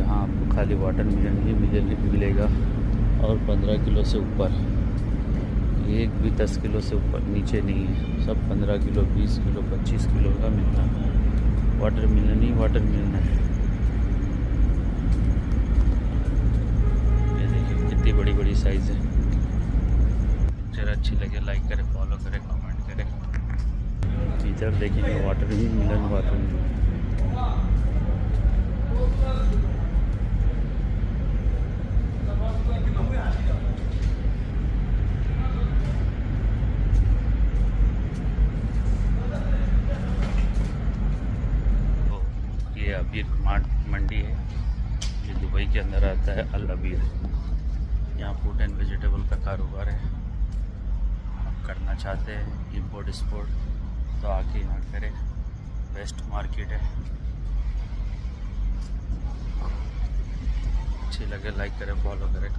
यहाँ आपको खाली वाटरमेलन ही मिलेगा और 15 किलो से ऊपर, एक भी 10 किलो से ऊपर नीचे नहीं है। सब 15 किलो, 20 किलो, 25 किलो का मिलता है। वाटरमेलन ही वाटरमेलन है। ये देखिए कितनी बड़ी बड़ी साइज़ है। पिक्चर अच्छी लगे लाइक करें, फॉलो करें, कमेंट करें। इधर देखेंगे वाटरमेलन, वाटरमेलन। ये अबीर मंडी है, ये दुबई के अंदर आता है, अल अबीर। यहाँ फ्रूट एंड वेजिटेबल का कारोबार है। आप करना चाहते हैं इंपोर्ट एक्सपोर्ट तो आके यहाँ करें। बेस्ट मार्केट है। अच्छी लगे लाइक करें, फॉलो करें।